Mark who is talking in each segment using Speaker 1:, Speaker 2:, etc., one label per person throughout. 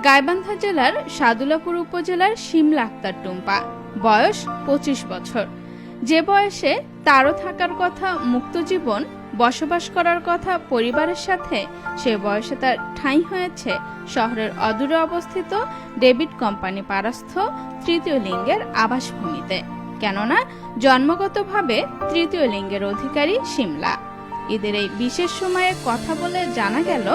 Speaker 1: গাইবান্ধা জেলার সাদুলাপুর উপজেলার শিমলা আক্তার টুম্পা, বয়স ২৫ বছর। যে বয়সে তারও থাকার কথা মুক্ত জীবন, বসবাস করার কথা পরিবারের সাথে, সে বয়সে তার ঠাঁই হয়েছে শহরের অদূরে অবস্থিত ডেভিড কোম্পানি পাড়স্থ তৃতীয় লিঙ্গের আবাসভূমিতে। কেননা জন্মগতভাবে তৃতীয় লিঙ্গের অধিকারী শিমলা। ঈদের এই বিশেষ সময়ে কথা বলে জানা গেল,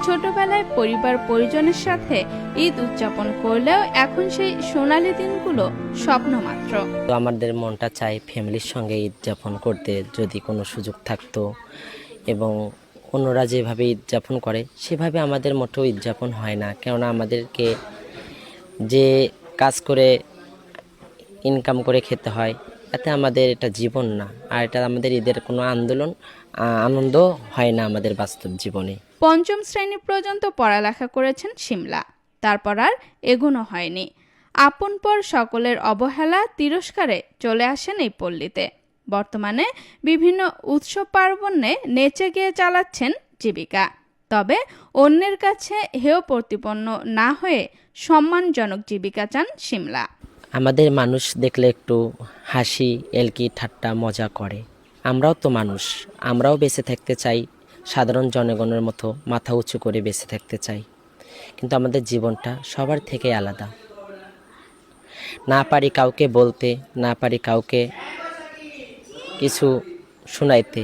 Speaker 1: ছোটবেলায় পরিবার পরিজনের সাথে ঈদ উদযাপন করলেও এখন সেই সোনালী দিনগুলো স্বপ্ন মাত্র।
Speaker 2: তো আমাদের মনটা চায় ফ্যামিলির সঙ্গে ঈদ যাপন করতে, যদি কোনো সুযোগ থাকতো। এবং অন্যরা যেভাবে ঈদ যাপন করে সেভাবে আমাদের মোটেও ঈদ যাপন হয় না, কেননা আমাদেরকে যে কাজ করে ইনকাম করে খেতে হয়, এতে আমাদের এটা জীবন না। আর এটা আমাদের ঈদের কোনো আনন্দ হয় না আমাদের বাস্তব জীবনে।
Speaker 1: পঞ্চম শ্রেণী পর্যন্ত পড়ালেখা করেছেন শিমলা, তারপর আর এগোনো হয়নি। আপন পর সকলের অবহেলা তিরস্কারে চলে আসেন এই পল্লীতে। বর্তমানে বিভিন্ন উৎসব পার্বণে নেচে গিয়ে চালাচ্ছেন জীবিকা। তবে অন্যের কাছে হেয় প্রতিপন্ন না হয়ে সম্মানজনক জীবিকা চান শিমলা।
Speaker 2: আমাদের মানুষ দেখলে একটু হাসি, এলকি, ঠাট্টা, মজা করে। আমরাও তো মানুষ, আমরাও বেঁচে থাকতে চাই, সাধারণ জনগণের মতো মাথা উঁচু করে বেঁচে থাকতে চাই। কিন্তু আমাদের জীবনটা সবার থেকে আলাদা। না পারি কাউকে বলতে, না পারি কাউকে কিছু শোনাইতে।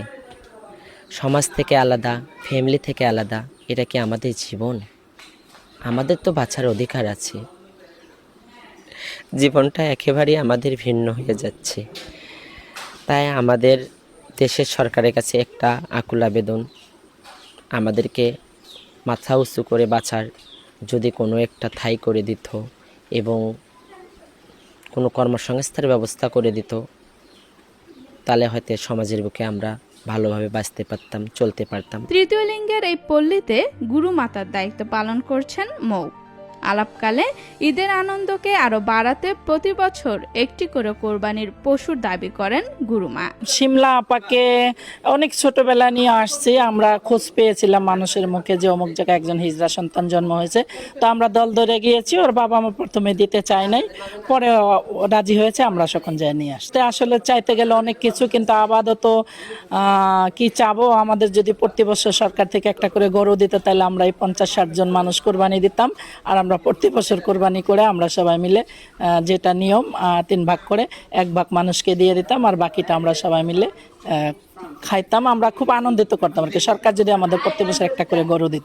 Speaker 2: সমাজ থেকে আলাদা, ফ্যামিলি থেকে আলাদা। এটা কি আমাদের জীবন? আমাদের তো বাঁচার অধিকার আছে। জীবনটা একেবারেই আমাদের ভিন্ন হয়ে যাচ্ছে। তাই আমাদের দেশের সরকারের কাছে একটা আকুল আবেদন, আমাদেরকে মাথা উঁচু করে বাঁচার যদি কোনো একটা ঠাঁই করে দিত এবং কোনো কর্মসংস্থানের ব্যবস্থা করে দিত, তাহলে হয়তো সমাজের বুকে আমরা ভালোভাবে বাঁচতে পারতাম, চলতে পারতাম।
Speaker 1: তৃতীয় লিঙ্গের এই পল্লীতে গুরুমাতার দায়িত্ব পালন করছেন মৌ। আলাপকালে ঈদের আনন্দকে আরো বাড়াতে প্রতি বছর একটি করে কোরবানির পশুর দাবি করেন গুরুমা।
Speaker 3: শিমলা আপাকে অনেক ছোটবেলা নিয়ে আসছি। আমরা খোঁজ পেয়েছিলাম মানুষের মুখে যে অমুক জায়গায় একজন হিজড়া সন্তান জন্ম হয়েছে, তো আমরা দল ধরে গিয়েছি। ওর বাবা মা প্রথমে দিতে চায় নাই, পরে রাজি হয়েছে, আমরা সখন যাই নিয়ে আসতে। আসলে চাইতে গেলে অনেক কিছু, কিন্তু আপাতত কি চাবো, আমাদের যদি প্রতি বছর সরকার থেকে একটা করে গরু দিত, তাহলে আমরা এই 50-60 জন মানুষ কোরবানি দিতাম। আর আমরা প্রতি বছর কোরবানি করে আমরা সবাই মিলে যেটা নিয়ম 3 ভাগ করে 1 ভাগ মানুষকে দিয়ে দিতাম, আর বাকিটা আমরা সবাই মিলে খাইতাম। আমরা খুব আনন্দিত করতাম আর কি, সরকার যদি আমাদের প্রতি বছর একটা করে গরু দিত।